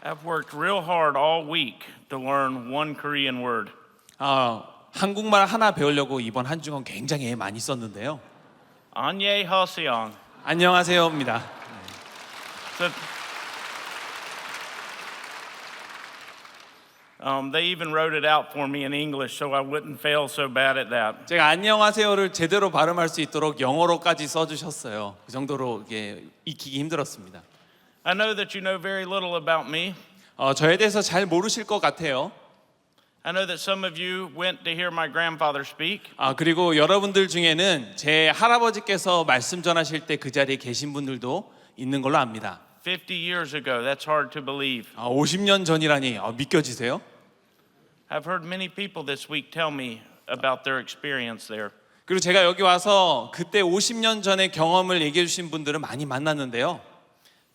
I've worked real hard all week to learn one Korean word. 한국말 하나 배우려고 이번 한 주간 굉장히 애 많이 썼는데요. 안녕하세요. 안녕하세요입니다. So, they even wrote it out for me in English so I wouldn't fail so bad at that. 제가 안녕하세요를 제대로 발음할 수 있도록 영어로까지 써주셨어요. 그 정도로 이게 익히기 힘들었습니다. I know that you know very little about me. 저에 대해서 잘 모르실 것 같아요. I know that some of you went to hear my grandfather speak. 그리고 여러분들 중에는 제 할아버지께서 말씀 전하실 때 그 자리에 계신 분들도 있는 걸로 압니다. 50 years ago. That's hard to believe. 50년 전이라니 믿겨지세요? I've heard many people this week tell me about their experience there. 그리고 제가 여기 와서 그때 50년 전의 경험을 얘기해 주신 분들은 많이 만났는데요.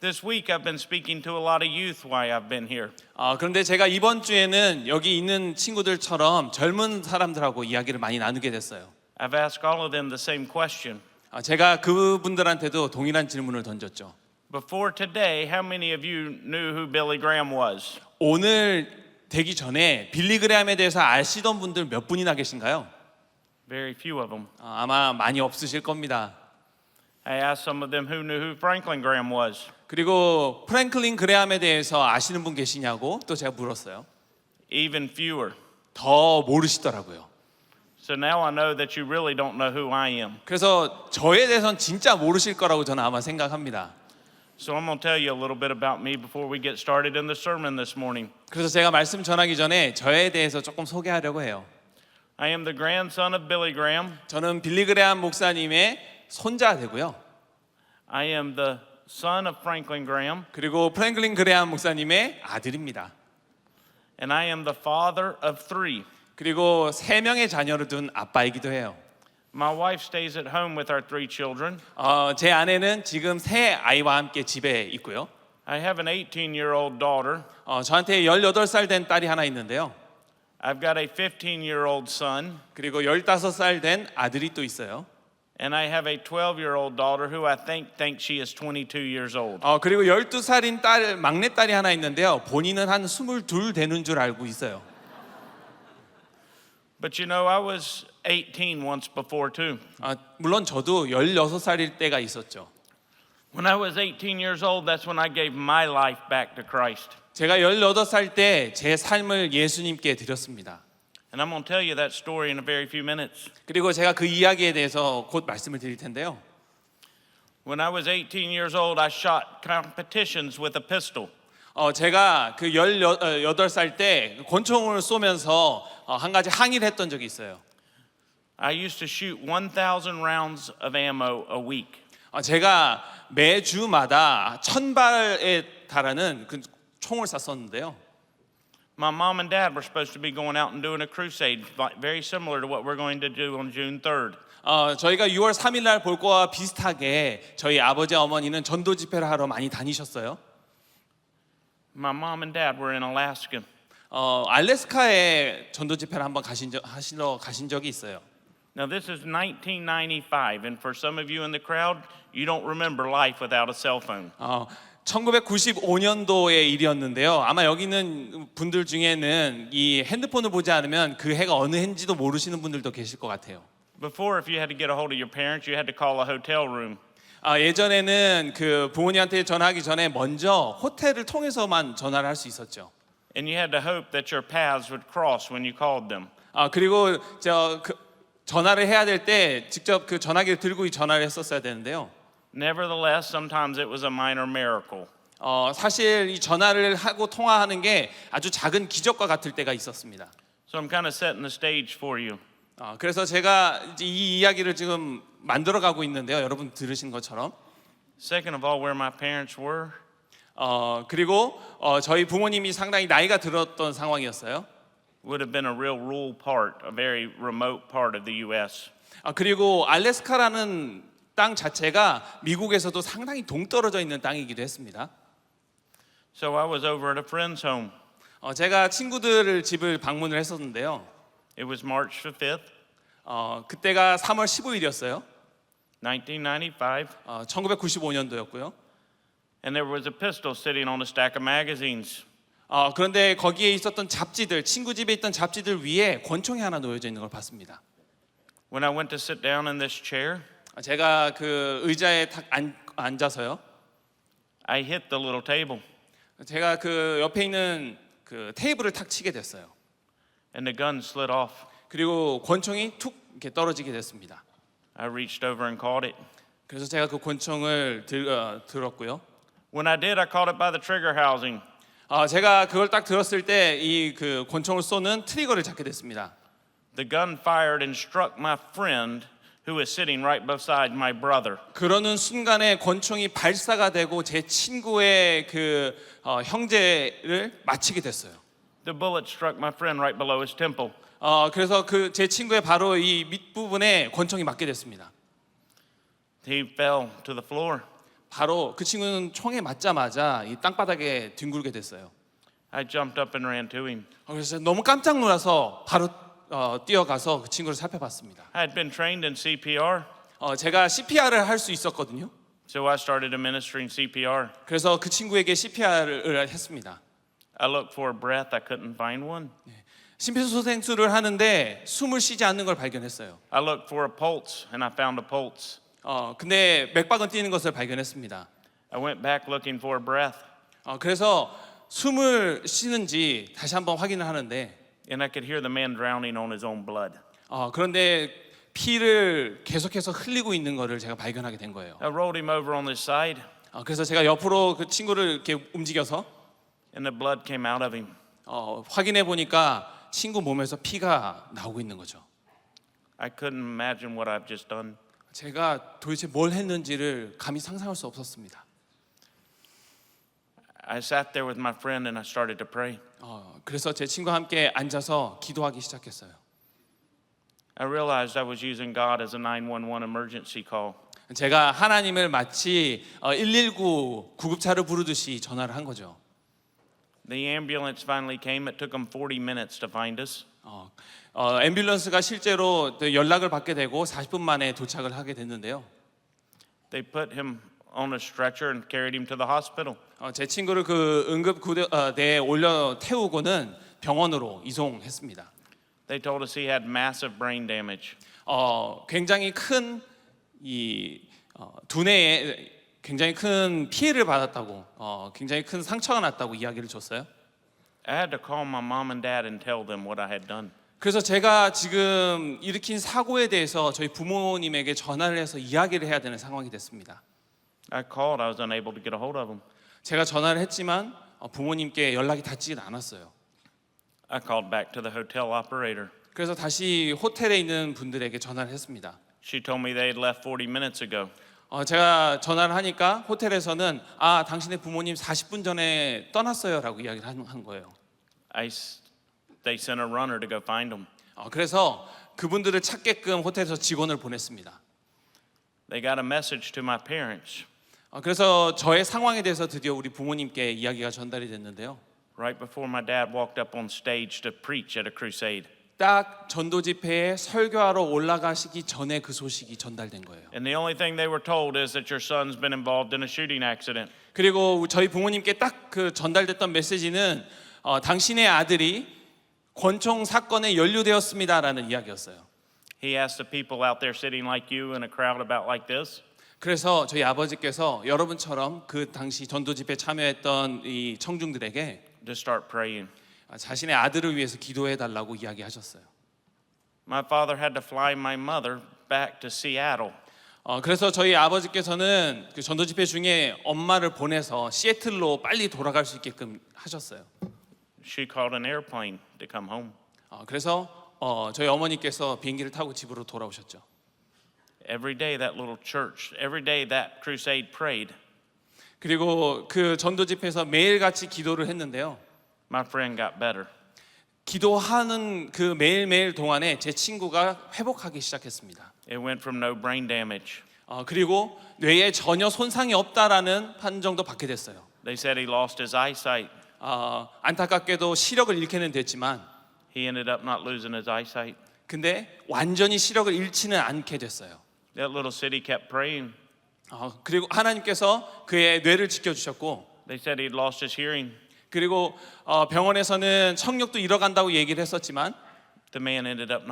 This week I've been speaking to a lot of youth while I've been here. 그런데 제가 이번 주에는 여기 있는 친구들처럼 젊은 사람들하고 이야기를 많이 나누게 됐어요. I've asked all of them the same question. 제가 그분들한테도 동일한 질문을 던졌죠. Before today, how many of you knew who Billy Graham was? 오늘 되기 전에 빌리 그레함에 대해서 아시던 분들 몇 분이나 계신가요? Very few of them. 아마 많이 없으실 겁니다. I asked some of them who knew who Franklin Graham was. 그리고 프랭클린 그레함에 대해서 아시는 분 계시냐고 또 제가 물었어요. Even fewer. 더 모르시더라고요. So now I know that you really don't know who I am. 그래서 저에 대해서는 진짜 모르실 거라고 저는 아마 생각합니다. So I'm going to tell you a little bit about me before we get started in the sermon this morning. 그래서 제가 말씀 전하기 전에 저에 대해서 조금 소개하려고 해요. I am the grandson of Billy Graham. 저는 빌리 그레함 목사님의 손자 되고요. I am the son of Franklin Graham. 그리고 프랭클린 그레함 목사님의 아들입니다. And I am the father of 3. 그리고 3명의 자녀를 둔 아빠이기도 해요. My wife stays at home with our 3 children. 제 아내는 지금 3 아이와 함께 집에 있고요. I have an 18-year-old daughter. 저한테 18살 된 딸이 하나 있는데요. I've got a 15-year-old son. 그리고 15살 된 아들이 또 있어요. And I have a 12-year-old daughter who I think she is 22 years old. 그리고 12살인 딸, 막내딸이 하나 있는데요. 본인은 한 22 되는 줄 알고 있어요. But you know, I was 18 once before too. 물론 저도 16살일 때가 있었죠. When I was 18 years old, that's when I gave my life back to Christ. 제가 18살 때 제 삶을 예수님께 드렸습니다. And I'm going to tell you that story in a very few minutes. 그리고 제가 그 이야기에 대해서 곧 말씀을 드릴 텐데요. When I was 18 years old, I shot competitions with a pistol. 제가 그 18살 때 권총을 쏘면서 한 가지 항의를 했던 적이 있어요. I used to shoot 1,000 rounds of ammo a week. 제가 매주마다 1000발에 달하는 그 총을 쐈었는데요. My mom and dad were supposed to be going out and doing a crusade, very similar to what we're going to do on June 3rd. 저희가 6월 3일 날 볼 거와 비슷하게 저희 아버지 어머니는 전도 집회를 하러 많이 다니셨어요. My mom and dad were in Alaska. 알래스카에 전도 집회를 한번 하시러 가신 적이 있어요. Now this is 1995, and for some of you in the crowd, you don't remember life without a cell phone. 1995년도의 일이었는데요. 아마 여기 있는 분들 중에는 이 핸드폰을 보지 않으면 그 해가 어느 해인지도 모르시는 분들도 계실 것 같아요. Before, if you had to get a hold of your parents, you had to call a hotel room. 예전에는 그 부모님한테 전화하기 전에 먼저 호텔을 통해서만 전화를 할 수 있었죠. And you had to hope that your paths would cross when you called them. 그리고 전화를 해야 될 때 직접 그 전화기를 들고 전화를 했었어야 되는데요. Nevertheless, sometimes it was a minor miracle. 사실 이 전화를 하고 통화하는 게 아주 작은 기적과 같을 때가 있었습니다. So I'm kind of setting the stage for you. 그래서 제가 이제 이 이야기를 지금 만들어가고 있는데요. 여러분 들으신 것처럼. Second of all, where my parents were. 그리고 저희 부모님이 상당히 나이가 들었던 상황이었어요. Would have been a real rural part, a very remote part of the U.S. 그리고 알래스카라는 땅 자체가 미국에서도 상당히 동떨어져 있는 땅이기도 했습니다. So I was over at a friend's home. 제가 친구들 집을 방문을 했었는데요. It was March 5th, 그때가 3월 15일이었어요. 1995. 1995년도였고요. And there was a pistol sitting on a stack of magazines. 그런데 거기에 있었던 잡지들, 친구 집에 있던 잡지들 위에 권총이 하나 놓여져 있는 걸 봤습니다. When I went to sit down in this chair, 제가 그 의자에 탁 앉아서요. I hit the little table, 제가 그 옆에 있는 그 테이블을 탁 치게 됐어요. and the gun slid off. 그리고 권총이 툭 이렇게 떨어지게 됐습니다. I reached over and caught it. 그래서 제가 그 권총을 들었고요. When I did, I caught it by the trigger housing. 제가 그걸 딱 들었을 때 이 그 권총을 쏘는 트리거를 잡게 됐습니다. The gun fired and struck my friend who was sitting right beside my brother. 그러는 순간에 권총이 발사가 되고 제 친구의 그 형제를 맞히게 됐어요. The bullet struck my friend right below his temple. 그래서 그 제 친구의 바로 이 밑부분에 권총이 맞게 됐습니다. He fell to the floor. 바로 그 친구는 총에 맞자마자 이 땅바닥에 뒹굴게 됐어요. I jumped up and ran to him. 그래서 너무 깜짝 놀라서 바로 뛰어가서 그 친구를 살펴봤습니다. I had been trained in CPR, 제가 CPR을 할 수 있었거든요. so I started administering CPR. 그래서 그 친구에게 CPR을 했습니다. I looked for a breath. I couldn't find one. 심폐소생술을 하는데 숨을 쉬지 않는 걸 발견했어요. I looked for a pulse, and I found a pulse. 근데 맥박은 뛰는 것을 발견했습니다. I went back looking for a breath, 그래서 숨을 쉬는지 다시 한번 확인을 하는데 and I could hear the man drowning on his own blood. 그런데 피를 계속해서 흘리고 있는 것을 제가 발견하게 된 거예요. I rolled him over on his side, 그래서 제가 옆으로 그 친구를 이렇게 움직여서 and the blood came out of him. 확인해 보니까 친구 몸에서 피가 나오고 있는 거죠. I couldn't imagine what I've just done. 제가 도대체 뭘 했는지를 감히 상상할 수 없었습니다. I sat there with my friend and I started to pray. 그래서 제 친구와 함께 앉아서 기도하기 시작했어요. I realized I was using God as a 911 emergency call. 제가 하나님을 마치 119 구급차를 부르듯이 전화를 한 거죠. The ambulance finally came. It took them 40 minutes to find us. 앰뷸런스가 실제로 연락을 받게 되고 40분 만에 도착을 하게 됐는데요. They put him on a stretcher and carried him to the hospital. 제 친구를 그 응급구대에 올려 태우고는 병원으로 이송했습니다. They told us he had massive brain damage. 굉장히 큰 이 두뇌에 굉장히 큰 피해를 받았다고, 굉장히 큰 상처가 났다고 이야기를 줬어요. I had to call my mom and dad and tell them what I had done. 그래서 제가 지금 일으킨 사고에 대해서 저희 부모님에게 전화를 해서 이야기를 해야 되는 상황이 됐습니다. I called. I was unable to get a hold of them. 제가 전화를 했지만 부모님께 연락이 닿지는 않았어요. I called back to the hotel operator. 그래서 다시 호텔에 있는 분들에게 전화를 했습니다. She told me they had left 40 minutes ago. 제가 전화를 하니까 호텔에서는 당신의 부모님 40분 전에 떠났어요라고 이야기를 한 거예요. They sent a runner to go find them. 그래서 그분들을 찾게끔 호텔에서 직원을 보냈습니다. They got a message to my parents. 그래서 저의 상황에 대해서 드디어 우리 부모님께 이야기가 전달이 됐는데요. Right before my dad walked up on stage to preach at a crusade. 딱 전도 집회에 설교하러 올라가시기 전에 그 소식이 전달된 거예요. And the only thing they were told is that your son's been involved in a shooting accident. 그리고 저희 부모님께 딱 그 전달됐던 메시지는 당신의 아들이 권총 사건에 연루되었습니다라는 이야기였어요. He asked the people out there sitting like you in a crowd about like this. 그래서 저희 아버지께서 여러분처럼 그 당시 전도 집회에 참여했던 이 청중들에게 To start praying. 자신의 아들을 위해서 기도해 달라고 이야기하셨어요. My father had to fly my mother back to Seattle. 그래서 저희 아버지께서는 그 전도 집회 중에 엄마를 보내서 시애틀로 빨리 돌아갈 수 있게끔 하셨어요. She called an airplane to come home. 그래서 저희 어머니께서 비행기를 타고 집으로 돌아오셨죠. Every day that little church, every day that crusade prayed. 그리고 그 전도 집회에서 매일같이 기도를 했는데요. My friend got better. 기도하는 그 매일매일 동안에 제 친구가 회복하기 시작했습니다. It went from no brain damage. 그리고 뇌에 전혀 손상이 없다라는 판정도 받게 됐어요. They said he lost his eyesight. 안타깝게도 시력을 잃게는 됐지만 He ended up not losing his eyesight. 근데 완전히 시력을 잃지는 않게 됐어요. That little city kept praying. 그리고 하나님께서 그의 뇌를 지켜주셨고 They said he'd lost his hearing. 그리고 병원에서는 청력도 잃어간다고 얘기를 했었지만 the man ended up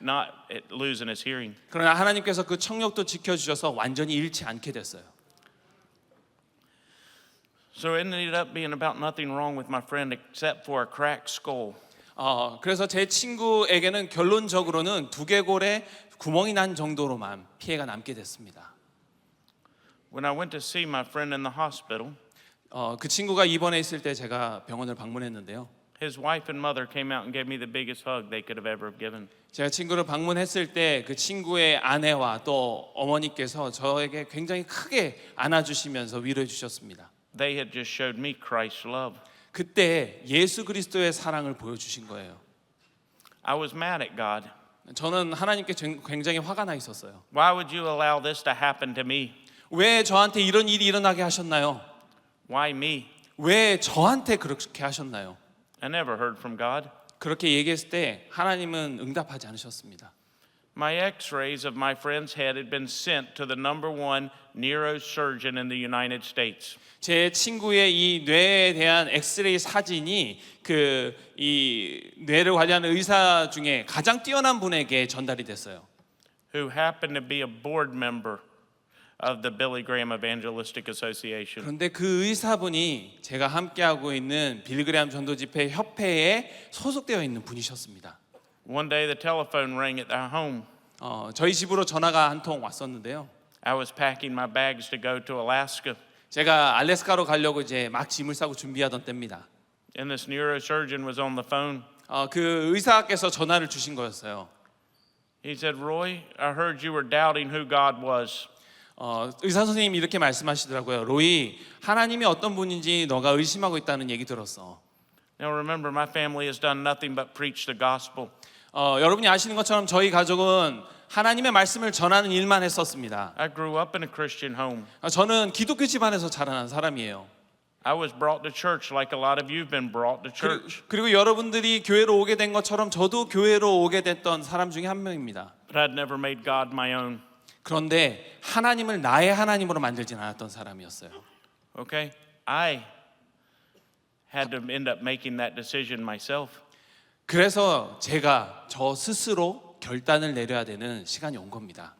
not losing his hearing. 그러나 하나님께서 그 청력도 지켜주셔서 완전히 잃지 않게 됐어요. So it ended up being about nothing wrong with my friend except for a cracked skull. 그래서 제 친구에게는 결론적으로는 두개골에 구멍이 난 정도로만 피해가 남게 됐습니다. When I went to see my friend in the hospital, 그 친구가 입원해 있을 때 제가 병원을 방문했는데요. his wife and mother came out and gave me the biggest hug they could have ever given. 제가 친구를 방문했을 때 그 친구의 아내와 또 어머니께서 저에게 굉장히 크게 안아주시면서 위로해 주셨습니다. They had just showed me Christ's love. 그때 예수 그리스도의 사랑을 보여주신 거예요. I was mad at God. 저는 하나님께 굉장히 화가 나 있었어요. Why would you allow this to happen to me? 왜 저한테 이런 일이 일어나게 하셨나요? Why me? 왜 저한테 그렇게 하셨나요? I never heard from God. 그렇게 얘기했을 때 하나님은 응답하지 않으셨습니다. My x-rays of my friend's head had been sent to the #1 neurosurgeon in the United States. 제 친구의 이 뇌에 대한 엑스레이 사진이 이 뇌를 관리하는 의사 중에 가장 뛰어난 분에게 전달이 됐어요. Who happened to be a board member of the Billy Graham Evangelistic Association. 그런데 그 의사분이 제가 함께하고 있는 빌그레암 전도집회 협회에 소속되어 있는 분이셨습니다. One day the telephone rang at our home. 저희 집으로 전화가 한 통 왔었는데요. I was packing my bags to go to Alaska. 제가 알래스카로 가려고 이제 막 짐을 싸고 준비하던 때입니다. And this neurosurgeon was on the phone. 그 의사께서 전화를 주신 거였어요. He said, Roy, I heard you were doubting who God was. 의사 선생님이 이렇게 말씀하시더라고요. 로이, 하나님이 어떤 분인지 너가 의심하고 있다는 얘기 들었어. Now remember, my family has done nothing but preach the gospel. 여러분이 아시는 것처럼 저희 가족은 하나님의 말씀을 전하는 일만 했었습니다. I grew up in a Christian home. 저는 기독교 집안에서 자라난 사람이에요. I was brought to church like a lot of you've been brought to church. 그리고 여러분들이 교회로 오게 된 것처럼 저도 교회로 오게 됐던 사람 중에 한 명입니다. But I'd never made God my own. 그런데 하나님을 나의 하나님으로 만들진 않았던 사람이었어요. Okay? I had to end up making that decision myself. 그래서 제가 저 스스로 결단을 내려야 되는 시간이 온 겁니다.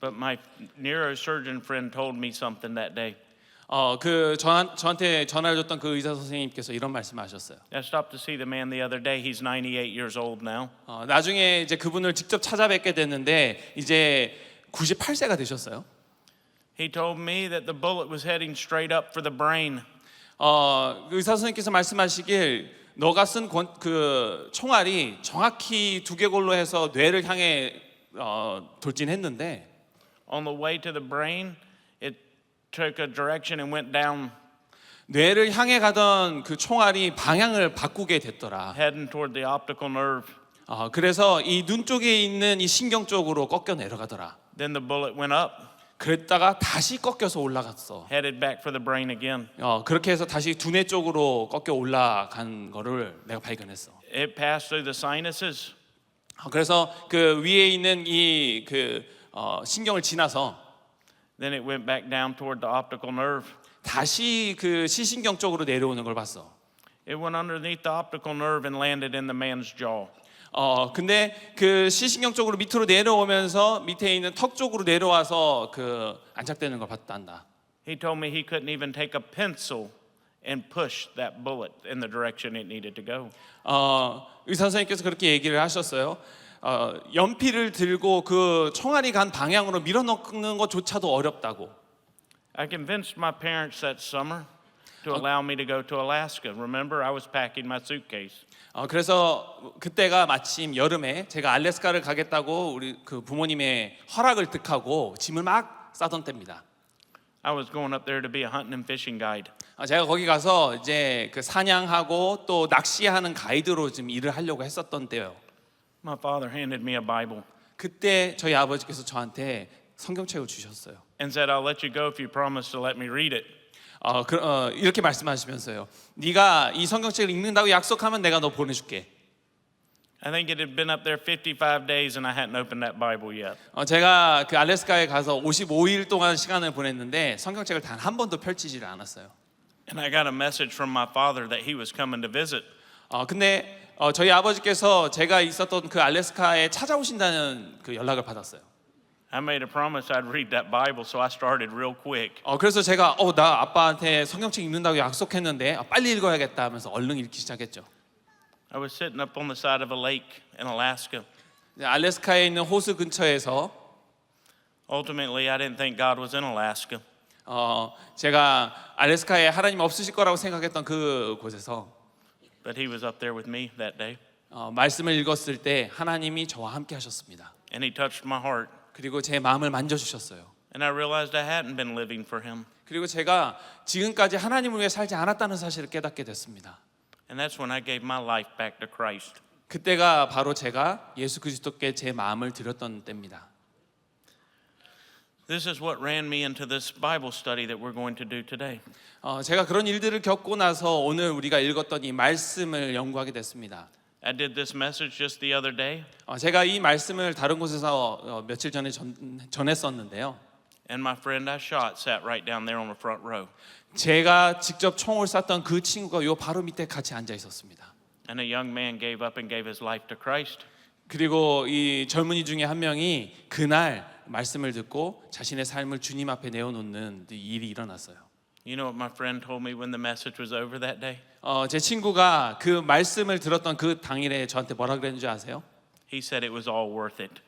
But my neurosurgeon friend told me something that day. 저한테 전화를 줬던 그 의사 선생님께서 이런 말씀하셨어요. I stopped to see the man the other day. He's 98 years old now. 나중에 이제 그분을 직접 찾아뵙게 됐는데 이제 98세가 되셨어요. He told me that the bullet was heading straight up for the brain. 의사 선생님께서 말씀하시길 너가 쓴 그 총알이 정확히 두개골로 해서 뇌를 향해 돌진했는데 On the way to the brain, it took a direction and went down, 뇌를 향해 가던 그 총알이 방향을 바꾸게 됐더라. heading toward the optical nerve. 그래서 이 눈 쪽에 있는 이 신경 쪽으로 꺾여 내려가더라. Then the bullet went up, 그랬다가 다시 꺾여서 올라갔어. headed back for the brain again. 그렇게 해서 다시 두뇌 쪽으로 꺾여 올라간 거를 내가 발견했어. It passed through the sinuses, 그래서 그 위에 있는 이 신경을 지나서 then it went back down toward the optical nerve. 다시 그 시신경 쪽으로 내려오는 걸 봤어. It went underneath the optical nerve and landed in the man's jaw. 근데 그 시신경 쪽으로 밑으로 내려오면서 밑에 있는 턱 쪽으로 내려와서 그 안착되는 걸 봤단다. He told me he couldn't even take a pencil and push that bullet in the direction it needed to go. 의사 선생님께서 그렇게 얘기를 하셨어요. 연필을 들고 그 총알이 간 방향으로 밀어넣는 것조차도 어렵다고. I convinced my parents that summer to allow me to go to Alaska. Remember, I was packing my suitcase. 그래서 그때가 마침 여름에 제가 알래스카를 가겠다고 우리 그 부모님의 허락을 득하고 짐을 막 싸던 때입니다. I was going up there to be a hunting and fishing guide. 제가 거기 가서 이제 그 사냥하고 또 낚시하는 가이드로 좀 일을 하려고 했었던 때요. My father handed me a Bible 그때 저희 아버지께서 저한테 성경책을 주셨어요. and said, I'll let you go if you promise to let me read it. 이렇게 말씀하시면서요. 네가 이 성경책을 읽는다고 약속하면 내가 너 보내줄게. I think it had been up there 55 days and I hadn't opened that Bible yet. 제가 그 알래스카에 가서 55일 동안 시간을 보냈는데 성경책을 단 한 번도 펼치지를 않았어요. And I got a message from my father that he was coming to visit. 근데 저희 아버지께서 제가 있었던 그 알래스카에 찾아오신다는 그 연락을 받았어요. I made a promise I'd read that Bible, so I started real quick. 그래서 제가 나 아빠한테 성경책 읽는다고 약속했는데 빨리 읽어야겠다 하면서 얼른 읽기 시작했죠. I was sitting up on the side of a lake in Alaska. 알래스카에 있는 호수 근처에서 Ultimately, I didn't think God was in Alaska. 제가 알래스카에 하나님 없으실 거라고 생각했던 그 곳에서 But he was up there with me that day. 말씀을 읽었을 때 하나님이 저와 함께 하셨습니다. And he touched my heart. 그리고 제 마음을 만져주셨어요. And I realized I hadn't been living for him. 그리고 제가 지금까지 하나님을 위해 살지 않았다는 사실을 깨닫게 됐습니다. And that's when I gave my life back to Christ. 그때가 바로 제가 예수 그리스도께 제 마음을 드렸던 때입니다. This is what ran me into this Bible study that we're going to do today. 제가 그런 일들을 겪고 나서 오늘 우리가 읽었던 이 말씀을 연구하게 됐습니다. I did this message just the other day, 제가 이 말씀을 다른 곳에서 며칠 전에 전했었는데요. and my friend I shot sat right down there on the front row. 제가 직접 총을 쐈던 그 친구가 요 바로 밑에 같이 앉아 있었습니다. And a young man gave up and gave his life to Christ. 그리고 이 젊은이 중에 한 명이 그날 말씀을 듣고 자신의 삶을 주님 앞에 내어놓는 일이 일어났어요. You know what my friend told me when the message was over that day? 제 친구가 그 말씀을 들었던 그 당일에 저한테 뭐라 그랬는지 아세요? He said it was all worth it.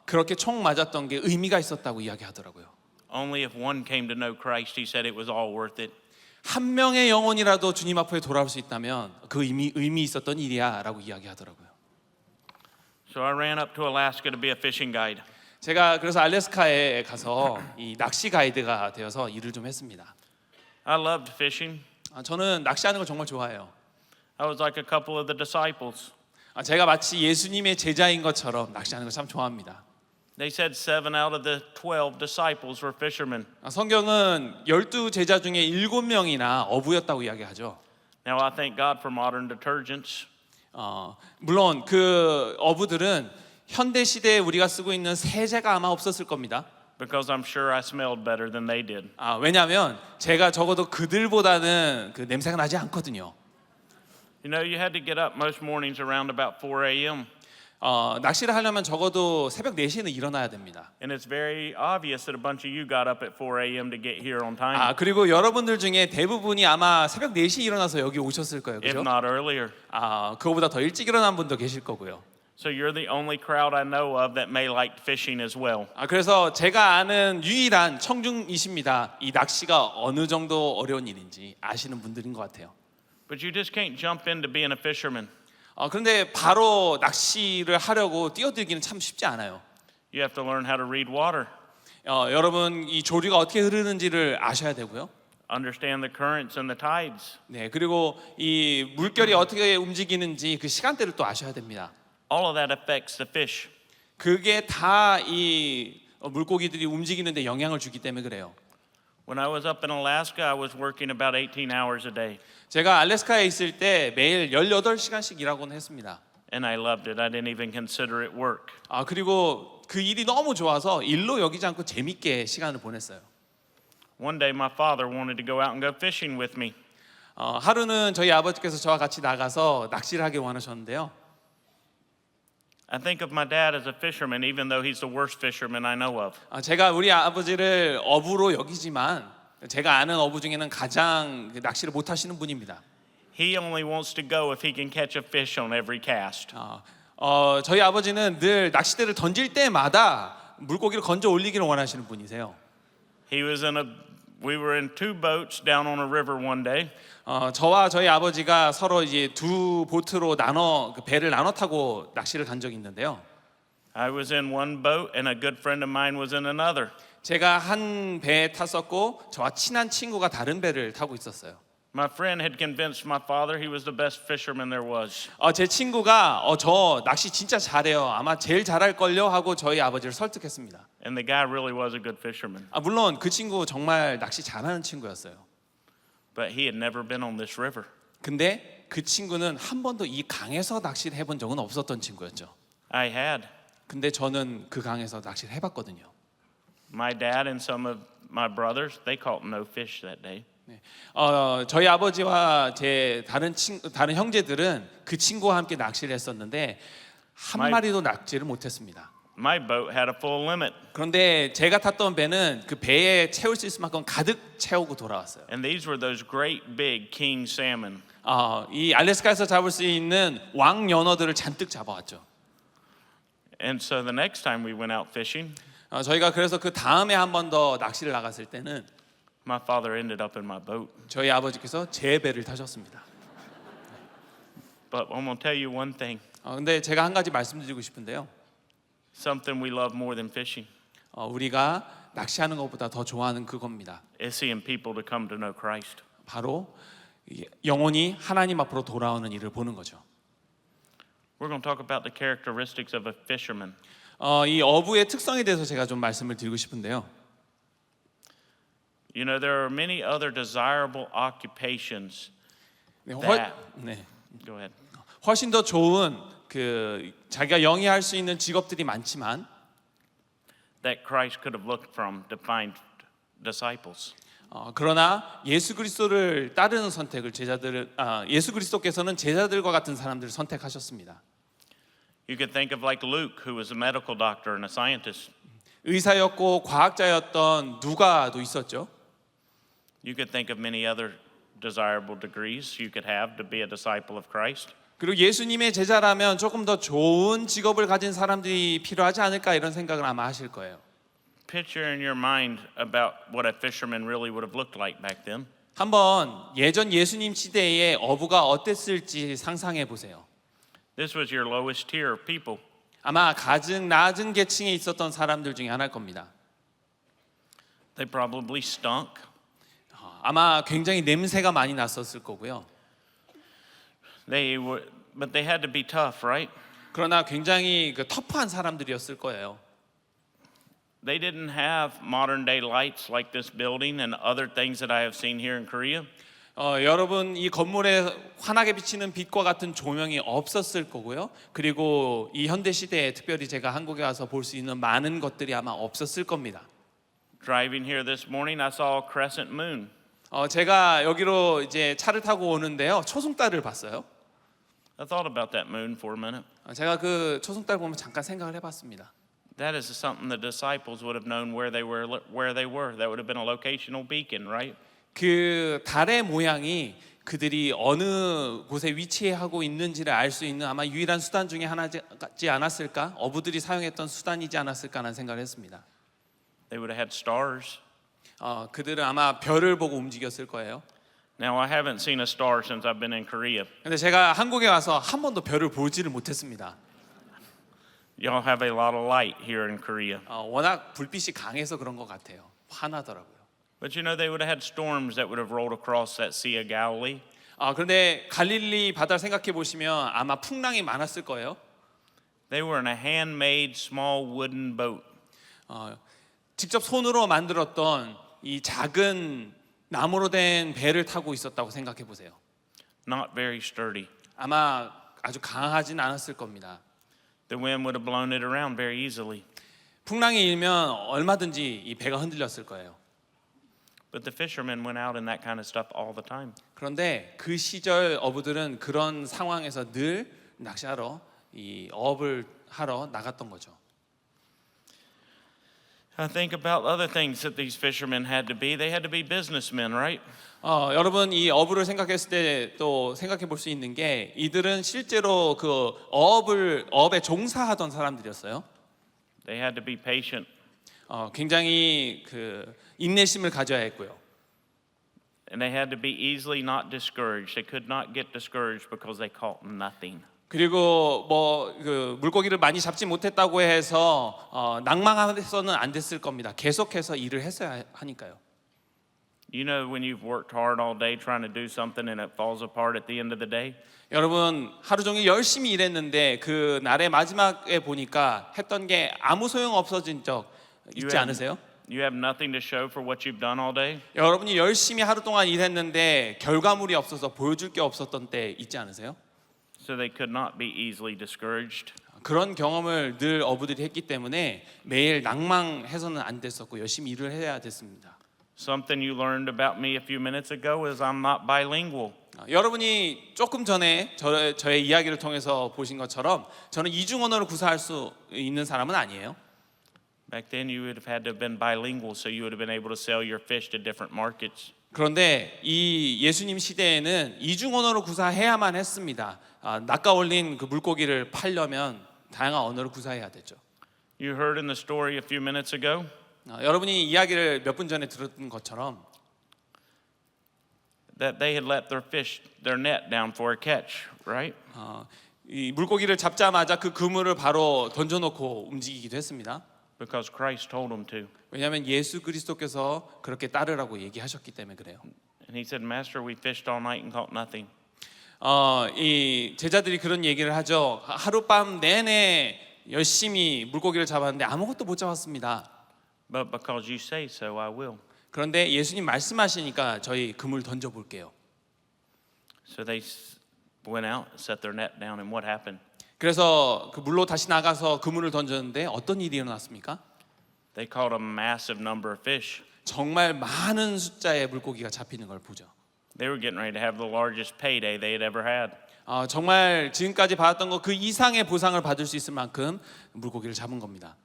그렇게 총 맞았던 게 의미가 있었다고 이야기하더라고요. Only if one came to know Christ, he said it was all worth it. 한 명의 영혼이라도 주님 앞에 돌아올 수 있다면 그 의미 있었던 일이야라고 이야기하더라고요. So I ran up to Alaska to be a fishing guide. 제가 그래서 알래스카에 가서 이 낚시 가이드가 되어서 일을 좀 했습니다. I loved fishing. 저는 낚시하는 걸 정말 좋아해요. I was like a couple of the disciples. 제가 마치 예수님의 제자인 것처럼 낚시하는 걸 참 좋아합니다. They said 7 out of the 12 disciples were fishermen. 성경은 12제자 중에 7명이나 어부였다고 이야기하죠. Now I thank God for modern detergents. 물론 그 어부들은 현대 시대에 우리가 쓰고 있는 세제가 아마 없었을 겁니다. Because I'm sure I smelled better than they did. 왜냐하면 제가 적어도 그들보다는 그 냄새가 나지 않거든요. You know, you had to get up most mornings around about 4 a.m. 낚시를 하려면 적어도 새벽 4시에는 일어나야 됩니다. And it's very obvious that a bunch of you got up at 4 a.m. to get here on time, 그리고 여러분들 중에 대부분이 아마 새벽 4시에 일어나서 여기 오셨을 거예요. if 그죠? not earlier. 그거보다 더 일찍 일어난 분도 계실 거고요. So you're the only crowd I know of that may like fishing as well. 그래서 제가 아는 유일한 청중이십니다. 이 낚시가 어느 정도 어려운 일인지 아시는 분들인 것 같아요. But you just can't jump into being a fisherman. 그런데 바로 낚시를 하려고 뛰어들기는 참 쉽지 않아요. You have to learn how to read water, 여러분 이 조류가 어떻게 흐르는지를 아셔야 되고요. understand the currents and the tides. 네, 그리고 이 물결이 어떻게 움직이는지 그 시간대를 또 아셔야 됩니다. All of that affects the fish. 그게 다 이 물고기들이 움직이는데 영향을 주기 때문에 그래요. When I was up in Alaska, I was working about 18 hours a day. 제가 알래스카에 있을 때 매일 18시간씩 일하곤 했습니다. And I loved it. I didn't even consider it work. 그리고 그 일이 너무 좋아서 일로 여기지 않고 재밌게 시간을 보냈어요. One day my father wanted to go out and go fishing with me. 하루는 저희 아버지께서 저와 같이 나가서 낚시를 하길 원하셨는데요. I think of my dad as a fisherman, even though he's the worst fisherman I know of. 제가 우리 아버지를 어부로 여기지만 제가 아는 어부 중에는 가장 낚시를 못 하시는 분입니다. He only wants to go if he can catch a fish on every cast. 저희 아버지는 늘 낚싯대를 던질 때마다 물고기를 건져 올리기를 원하시는 분이세요. We were in 2 boats down on a river one day. 저와 저희 아버지가 서로 이제 두 보트로 배를 나눠 타고 낚시를 간 적이 있는데요. I was in one boat and a good friend of mine was in another. 제가 한 배에 탔었고 저와 친한 친구가 다른 배를 타고 있었어요. My friend had convinced my father he was the best fisherman there was. 제 친구가 저 낚시 진짜 잘해요. 아마 제일 잘할 걸요 하고 저희 아버지를 설득했습니다. And the guy really was a good fisherman. 물론 그 친구 정말 낚시 잘하는 친구였어요. But he had never been on this river. 근데 그 친구는 한 번도 이 강에서 낚시를 해본 적은 없었던 친구였죠. I had. 근데 저는 그 강에서 낚시를 해봤거든요. My dad and some of my brothers, they caught no fish that day. 저희 아버지와 제 다른 형제들은 그 친구와 함께 낚시를 했었는데 한 My- 마리도 낚시를 못했습니다. My boat had a full limit, 그런데 제가 탔던 배는 그 배에 채울 수 있을 만큼 가득 채우고 돌아왔어요. and these were those great big king salmon. 이 알래스카에서 잡을 수 있는 왕 연어들을 잔뜩 잡아왔죠. And so the next time we went out fishing, 저희가 그래서 그 다음에 한 번 더 낚시를 나갔을 때는 my father ended up in my boat. 저희 아버지께서 제 배를 타셨습니다. But I'm going to tell you one thing, 근데 제가 한 가지 말씀드리고 싶은데요. something we love more than fishing 우리가 낚시하는 것보다 더 좋아하는 그겁니다. is seeing people to come to know Christ. 바로 영혼이 하나님 앞으로 돌아오는 일을 보는 거죠. We're going to talk about the characteristics of a fisherman. 이 어부의 특성에 대해서 제가 좀 말씀을 드리고 싶은데요. You know, there are many other desirable occupations. 네, 네. Go ahead. 훨씬 더 좋은 그 자기가 영위할 수 있는 직업들이 많지만 That Christ could have looked from to find disciples. 그러나 예수 그리스도를 따르는 선택을 예수 그리스도께서는 제자들과 같은 사람들을 선택하셨습니다. You could think of like Luke, who was a medical doctor and a scientist. 의사였고 과학자였던 누가도 있었죠. You could think of many other desirable degrees you could have to be a disciple of Christ. 그리고 예수님의 제자라면 조금 더 좋은 직업을 가진 사람들이 필요하지 않을까 이런 생각을 아마 하실 거예요. Picture in your mind about what a fisherman really would have looked like back then. 한번 예전 예수님 시대의 어부가 어땠을지 상상해 보세요. This was your lowest tier of people. 아마 가장 낮은 계층에 있었던 사람들 중에 하나일 겁니다. They probably stunk. 아마 굉장히 냄새가 많이 났었을 거고요. But they had to be tough, right? 그러나 굉장히 터프한 사람들이었을 거예요. They didn't have modern day lights like this building and other things that I have seen here in Korea. 여러분 이 건물에 환하게 비치는 빛과 같은 조명이 없었을 거고요. 그리고 이 현대 시대에 특별히 제가 한국에 와서 볼 수 있는 많은 것들이 아마 없었을 겁니다. Driving here this morning, I saw a crescent moon. 제가 여기로 이제 차를 타고 오는데요. 초승달을 봤어요. I thought about that moon for a minute. 제가 그 초승달 보면 잠깐 생각을 해봤습니다. That is something the disciples would have known where they were. That would have been a locational beacon, right? 그 달의 모양이 그들이 어느 곳에 위치하고 있는지를 알 수 있는 아마 유일한 수단 중에 하나지 않았을까? 어부들이 사용했던 수단이지 않았을까 하는 생각을 했습니다. They would have had stars. 그들은 아마 별을 보고 움직였을 거예요. Now, I haven't seen a star since I've been in Korea. 근데 제가 한국에 와서 한 번도 별을 보지를 못했습니다. Y'all have a lot of light here in Korea. 워낙 불빛이 강해서 그런 것 같아요. 화나더라고요. But you know, they would have had storms that would have rolled across that Sea of Galilee. 그런데 갈릴리 바다를 생각해 보시면 아마 풍랑이 많았을 거예요. They were in a handmade small wooden boat. 직접 손으로 만들었던 이 작은 나무로 된 배를 타고 있었다고 생각해 보세요. Not very sturdy. 아마 아주 강하진 않았을 겁니다. The wind would have blown it around very easily. 풍랑이 일면 얼마든지 이 배가 흔들렸을 거예요. But the fishermen went out in that kind of stuff all the time. 그런데 그 시절 어부들은 그런 상황에서 늘 낚시하러 이 어업을 하러 나갔던 거죠. I think about other things that these fishermen had to be. They had to be businessmen, right? 여러분 이 어부를 생각했을 때 또 생각해 볼 수 있는 게 이들은 실제로 그 어업에 종사하던 사람들이었어요. They had to be patient. 굉장히 그 인내심을 가져야 했고요. And they had to be easily not discouraged. They could not get discouraged because they caught nothing. 그리고 그 물고기를 많이 잡지 못했다고 해서 낭망해서는 안 됐을 겁니다. 계속해서 일을 했어야 하니까요. You know when you've worked hard all day trying to do something and it falls apart at the end of the day? 여러분 하루 종일 열심히 일했는데 그 날의 마지막에 보니까 했던 게 아무 소용 없어진 적 있지 않으세요? You have nothing to show for what you've done all day? 여러분이 열심히 하루 동안 일했는데 결과물이 없어서 보여줄 게 없었던 때 있지 않으세요? So they could not be easily discouraged. 그런 경험을 늘 어부들이 했기 때문에 매일 낭망해서는 안 됐었고 열심히 일을 해야 됐습니다. Something you learned about me a few minutes ago is I'm not bilingual. 여러분이 조금 전에 저의 이야기를 통해서 보신 것처럼 저는 이중 언어를 구사할 수 있는 사람은 아니에요. Back then, you would have had to have been bilingual, so you would have been able to sell your fish to different markets. 그런데 이 예수님 시대에는 이중 언어를 구사해야만 했습니다. 낚아 올린 그 물고기를 팔려면 다양한 언어를 구사해야 되죠. You heard in the story a few minutes ago 여러분이 이야기를 몇 분 전에 들었던 것처럼 that they had let their net down for a catch, right? 이 물고기를 잡자마자 그 그물을 바로 던져놓고 움직이기도 했습니다. Because Christ told them to. 왜냐하면 예수 그리스도께서 그렇게 따르라고 얘기하셨기 때문에 그래요. And he said, Master, we fished all night and caught nothing. 이 제자들이 그런 얘기를 하죠. 하룻밤 내내 열심히 물고기를 잡았는데 아무것도 못 잡았습니다. But because you say so, I will. 그런데 예수님 말씀하시니까 저희 그물 던져볼게요. So they went out, set their net down, and what happened? 그래서 그 물로 다시 나가서 그물을 던졌는데 어떤 일이 일어났습니까? They caught a massive number of fish. 정말 많은 숫자의 물고기가 잡히는 걸 보죠. They were getting ready to have the largest payday they had ever had. 정말 지금까지 받았던 것 그 이상의 보상을 받을 수 있을 만큼 물고기를 잡은 겁니다.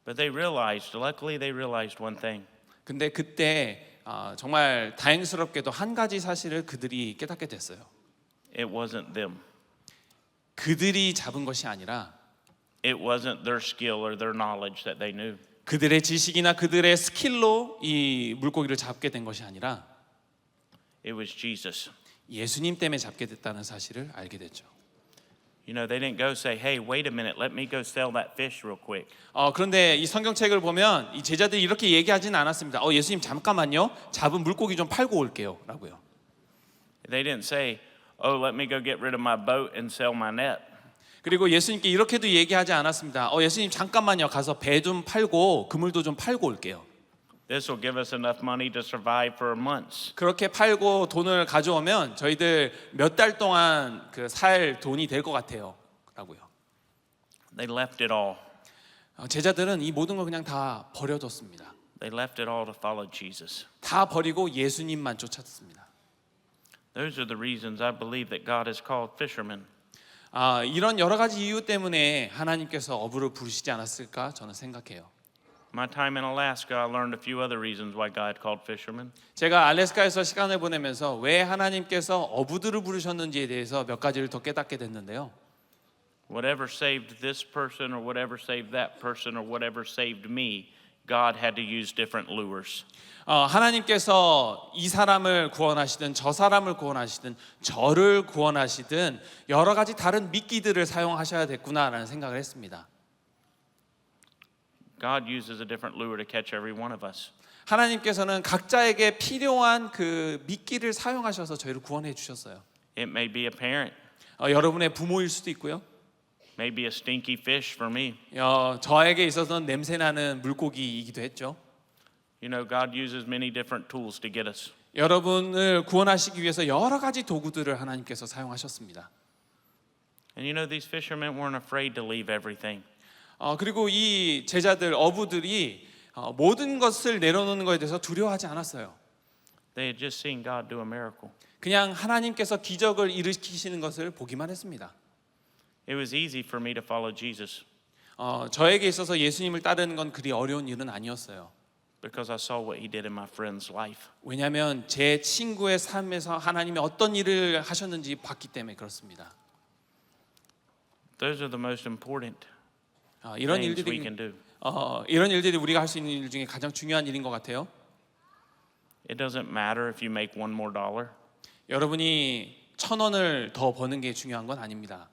But they realized, luckily they realized one thing. 근데 그때 정말 다행스럽게도 한 가지 사실을 그들이 깨닫게 됐어요. It wasn't them. 그들이 잡은 것이 아니라 It wasn't their skill or their knowledge that they knew. 그들의 지식이나 그들의 스킬로 이 물고기를 잡게 된 것이 아니라 It was Jesus. 예수님 때문에 잡게 됐다는 사실을 알게 됐죠. You know, they didn't go say, hey, wait a minute, let me go sell that fish real quick. 그런데 이 성경책을 보면 이 제자들이 이렇게 얘기하지는 않았습니다. 예수님 잠깐만요. 잡은 물고기 좀 팔고 올게요. 라고요. They didn't say, oh, let me go get rid of my boat and sell my net. 그리고 예수님께 이렇게도 얘기하지 않았습니다. 예수님 잠깐만요. 가서 배 좀 팔고 그물도 좀 팔고 올게요. This will give us enough money to survive for months. 그렇게 팔고 돈을 가져오면 저희들 몇 달 동안 그 살 돈이 될 것 같아요. 라고요. They left it all. 제자들은 이 모든 걸 그냥 다 버려뒀습니다. They left it all to follow Jesus. 다 버리고 예수님만 쫓았습니다. Those are the reasons I believe that God has called fishermen. 이런 여러 가지 이유 때문에 하나님께서 어부를 부르시지 않았을까 저는 생각해요. My time in Alaska, I learned a few other reasons why God called fishermen. 제가 알래스카에서 시간을 보내면서 왜 하나님께서 어부들을 부르셨는지에 대해서 몇 가지를 더 깨닫게 됐는데요. Whatever saved this person or whatever saved that person or whatever saved me, God had to use different lures. 하나님께서 이 사람을 구원하시든 저 사람을 구원하시든 저를 구원하시든 여러 가지 다른 미끼들을 사용하셔야 됐구나라는 생각을 했습니다. God uses a different lure to catch every one of us. 하나님께서는 각자에게 필요한 그 미끼를 사용하셔서 저희를 구원해 주셨어요. It may be a parent, 여러분의 부모일 수도 있고요. maybe a stinky fish for me. 저에게 있어서는 냄새나는 물고기이기도 했죠. You know, God uses many different tools to get us. 여러분을 구원하시기 위해서 여러 가지 도구들을 하나님께서 사용하셨습니다. And you know, these fishermen weren't afraid to leave everything. 그리고 이 제자들 어부들이 모든 것을 내려놓는 것에 대해서 두려워하지 않았어요. They had just seen God do a miracle. 그냥 하나님께서 기적을 일으키시는 것을 보기만 했습니다. It was easy for me to follow Jesus 저에게 있어서 예수님을 따르는 건 그리 어려운 일은 아니었어요. because I saw what He did in my friend's life. 왜냐하면 제 친구의 삶에서 하나님이 어떤 일을 하셨는지 봤기 때문에 그렇습니다. Those are the most important 이런 things we 일들이 can do. 이런 일들이 우리가 할 수 있는 일 중에 가장 중요한 일인 것 같아요. It doesn't matter if you make one more dollar. 여러분이 1,000원을 더 버는 게 중요한 건 아닙니다.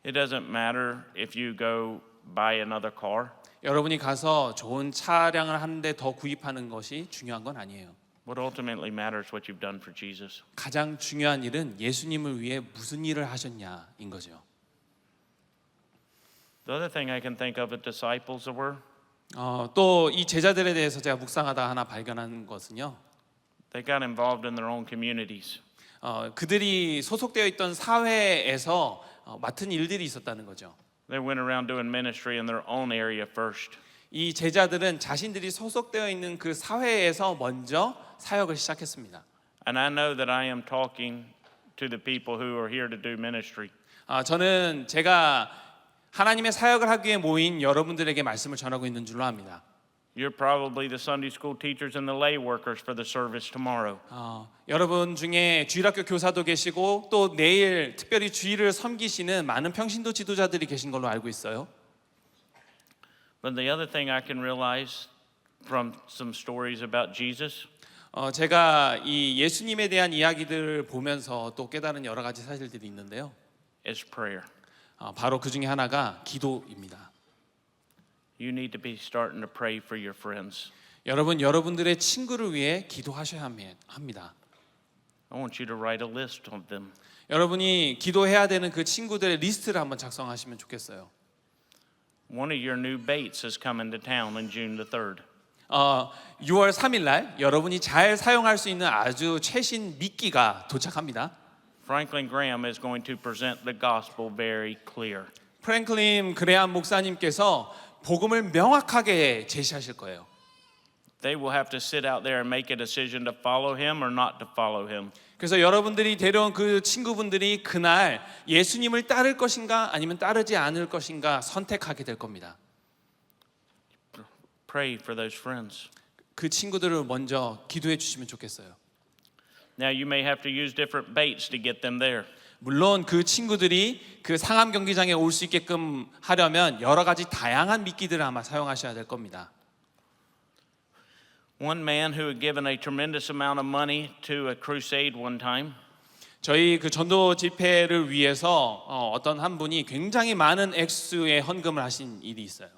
It doesn't matter if you go buy another car. 여러분이 가서 좋은 차량을 한 대 더 구입하는 것이 중요한 건 아니에요. What ultimately matters is what you've done for Jesus. 가장 중요한 일은 예수님을 위해 무슨 일을 하셨냐인 거죠. The other thing I can think of the disciples were, 또 이 제자들에 대해서 제가 묵상하다 하나 발견한 것은요. they got involved in their own communities. 그들이 소속되어 있던 사회에서 맡은 일들이 있었다는 거죠. They went around doing ministry in their own area first. 이 제자들은 자신들이 소속되어 있는 그 사회에서 먼저 사역을 시작했습니다. And I know that I am talking to the people who are here to do ministry. 저는 제가 하나님의 사역을 하기 위해 모인 여러분들에게 말씀을 전하고 있는 줄로 압니다. You're probably the Sunday school teachers and the lay workers for the service tomorrow. 여러분 중에 주일학교 교사도 계시고 또 내일 특별히 주일을 섬기시는 많은 평신도 지도자들이 계신 걸로 알고 있어요. But the other thing I can realize from some stories about Jesus 제가 이 예수님에 대한 이야기들을 보면서 또 깨달은 여러 가지 사실들이 있는데요. is prayer. 바로 그 중에 하나가 기도입니다. You need to be starting to pray for your friends. 여러분들의 친구를 위해 기도하셔야 합니다. I want you to write a list of them. 여러분이 기도해야 되는 그 친구들의 리스트를 한번 작성하시면 좋겠어요. One of your new baits is coming to town on June the 3rd. 6월 3일 날 여러분이 잘 사용할 수 있는 아주 최신 미끼가 도착합니다. Franklin Graham is going to present the gospel very clear. 프랭클린 그레암 목사님께서 복음을 명확하게 제시하실 거예요. They will have to sit out there and make a decision to follow him or not to follow him. 그래서 여러분들이 데려온 그 친구분들이 그날 예수님을 따를 것인가 아니면 따르지 않을 것인가 선택하게 될 겁니다. Pray for those friends. 그 친구들을 먼저 기도해 주시면 좋겠어요. Now you may have to use different baits to get them there. 물론 그 친구들이 그 상암 경기장에 올 수 있게끔 하려면 여러 가지 다양한 미끼들을 아마 사용하셔야 될 겁니다. One man who had given a tremendous amount of money to a crusade one time. 저희 그 전도 집회를 위해서 어떤 한 분이 굉장히 많은 액수의 헌금을 하신 일이 있어요.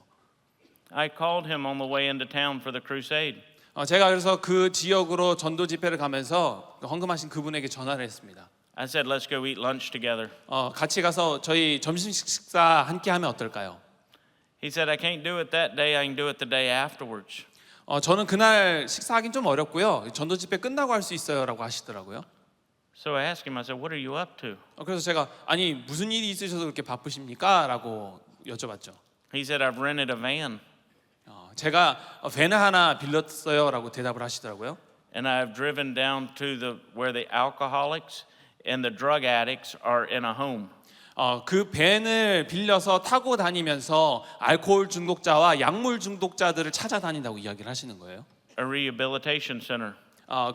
I called him on the way into town for the crusade. 제가 그래서 그 지역으로 전도 집회를 가면서 헌금하신 그분에게 전화를 했습니다. I said, let's go eat lunch together. 같이 가서 저희 점심 식사 함께 하면 어떨까요? He said, I can't do it that day. I can do it the day afterwards. 저는 그날 식사하긴 좀 어렵고요. 전도 집회 끝나고 할 수 있어요라고 하시더라고요. So I asked him, I said, what are you up to? 그래서 제가 아니 무슨 일이 있으셔서 그렇게 바쁘십니까?라고 여쭤봤죠. He said, I've rented a van 제가 밴을 하나 빌렸어요라고 대답을 하시더라고요. and I've driven down to where the alcoholics and the drug addicts are in a home. 그 밴을 빌려서 타고 다니면서 알코올 중독자와 약물 중독자들을 찾아다닌다고 이야기를 하시는 거예요. A rehabilitation center.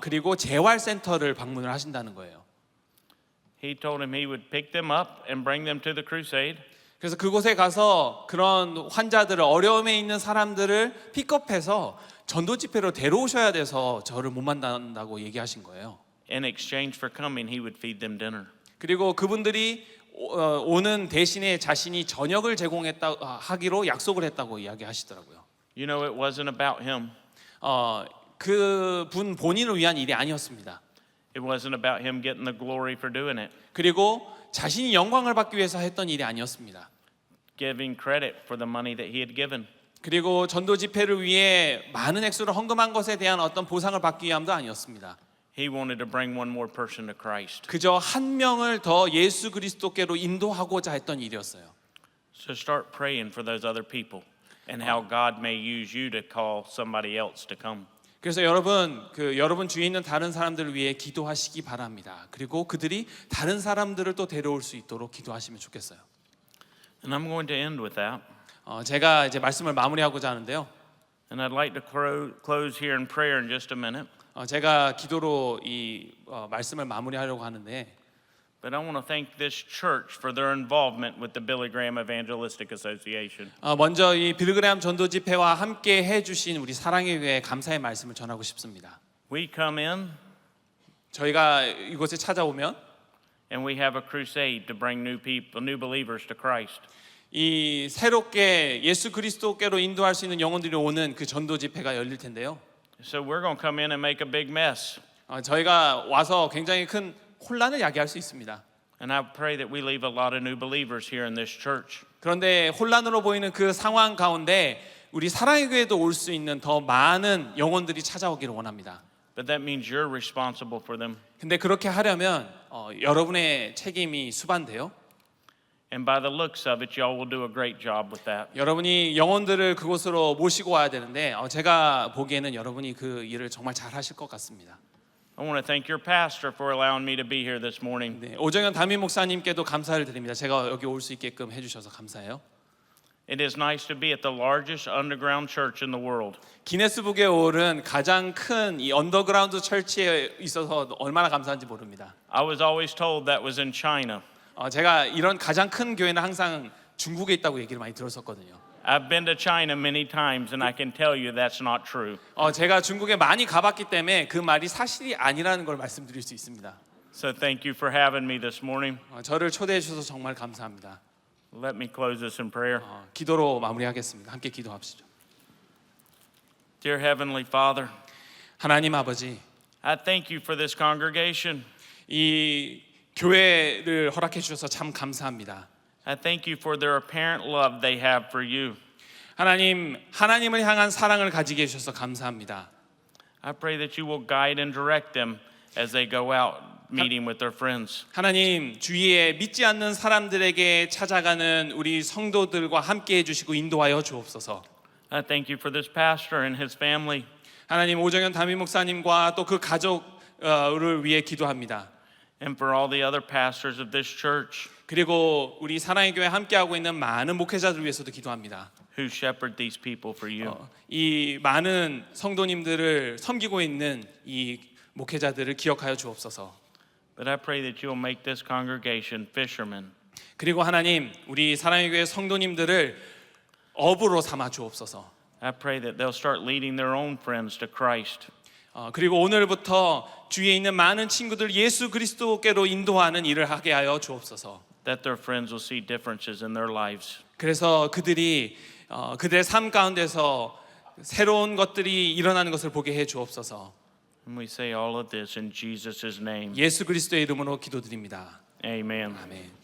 그리고 재활센터를 방문을 하신다는 거예요. He told him he would pick them up and bring them to the crusade. 그래서 그곳에 가서 그런 환자들을 어려움에 있는 사람들을 픽업해서 전도 집회로 데려오셔야 돼서 저를 못 만난다고 얘기하신 거예요. In exchange for coming, he would feed them dinner. 그리고 그분들이 오는 대신에 자신이 저녁을 하기로 약속을 했다고 이야기하시더라고요. You know, it wasn't about him. 그분 본인을 위한 일이 아니었습니다. It wasn't about him getting the glory for doing it. 그리고 자신이 영광을 받기 위해서 했던 일이 아니었습니다. Giving credit for the money that he had given. 그리고 전도 집회를 위해 많은 액수를 헌금한 것에 대한 어떤 보상을 받기 위함도 아니었습니다. He wanted to bring one more person to Christ. 그저 한 명을 더 예수 그리스도께로 인도하고자 했던 일이었어요. So start praying for those other people and how God may use you to call somebody else to come. 그래서 여러분 주위에 있는 다른 사람들을 위해 기도하시기 바랍니다. 그리고 그들이 다른 사람들을 또 데려올 수 있도록 기도하시면 좋겠어요. And I'm going to end with that. 제가 이제 말씀을 마무리하고자 하는데요. And I'd like to close here in prayer in just a minute. 제가 기도로 이 말씀을 마무리하려고 하는데 But I want to thank this church for their involvement with the Billy Graham Evangelistic Association. 먼저 이 빌그레암 전도 집회와 함께 해주신 우리 사랑의 교회 감사의 말씀을 전하고 싶습니다. We come in 저희가 이곳에 찾아오면 and we have a crusade to bring new people, new believers to Christ. 이 새롭게 예수 그리스도께로 인도할 수 있는 영혼들이 오는 그 전도 집회가 열릴 텐데요. So we're going to come in and make a big mess. 저희가 와서 굉장히 큰 혼란을 야기할 수 있습니다. And I pray that we leave a lot of new believers here in this church. 그런데 혼란으로 보이는 그 상황 가운데 우리 사랑의 교회도 올 수 있는 더 많은 영혼들이 찾아오기를 원합니다. But that means you're responsible for them. 근데 그렇게 하려면 여러분의 책임이 수반돼요. And by the looks of it, y'all will do a great job with that. 여러분이 영혼들을 그곳으로 모시고 와야 되는데 제가 보기에는 여러분이 그 일을 정말 잘 하실 것 같습니다. I want to thank your pastor for allowing me to be here this morning. 네, 오정현 담임 목사님께도 감사를 드립니다. 제가 여기 올 수 있게끔 해주셔서 감사해요. It is nice to be at the largest underground church in the world. 기네스북에 오른 가장 큰 이 언더그라운드 철치에 있어서 얼마나 감사한지 모릅니다. I was always told that was in China. 제가 이런 가장 큰 교회는 항상 중국에 있다고 얘기를 많이 들었었거든요. I've been to China many times and I can tell you that's not true. 제가 중국에 많이 가봤기 때문에 그 말이 사실이 아니라는 걸 말씀드릴 수 있습니다. So thank you for having me this morning. 저를 초대해 주셔서 정말 감사합니다. Let me close this in prayer. 기도로 마무리하겠습니다. 함께 기도합시다. Dear Heavenly Father, 하나님 아버지, I thank you for this congregation. 이 교회를 허락해 주셔서 참 감사합니다. I thank you for their apparent love they have for you. 하나님을 향한 사랑을 가지게 해주셔서 감사합니다. I pray that you will guide and direct them as they go out meeting with their friends. 하나님, 주위에 믿지 않는 사람들에게 찾아가는 우리 성도들과 함께 해주시고 인도하여 주옵소서. I thank you for this pastor and his family. 하나님, 오정현 담임 목사님과 또 그 가족을 위해 기도합니다. And for all the other pastors of this church 그리고 우리 사랑의 교회 함께하고 있는 많은 목회자들 위해서도 기도합니다. who shepherd these people for you. 이 많은 성도님들을 섬기고 있는 이 목회자들을 기억하여 주옵소서. But I pray that you will make this congregation fishermen. 그리고 하나님, 우리 사랑의 교회 성도님들을 어부로 삼아 주옵소서. I pray that they'll start leading their own friends to Christ. 그리고 오늘부터 주위에 있는 많은 친구들 예수 그리스도께로 인도하는 일을 하게 하여 주옵소서. That their friends will see differences in their lives. 그래서 그들이 그들의 삶 가운데서 새로운 것들이 일어나는 것을 보게 해 주옵소서. And we say all of this in Jesus' name. 예수 그리스도의 이름으로 기도드립니다. Amen. 아멘.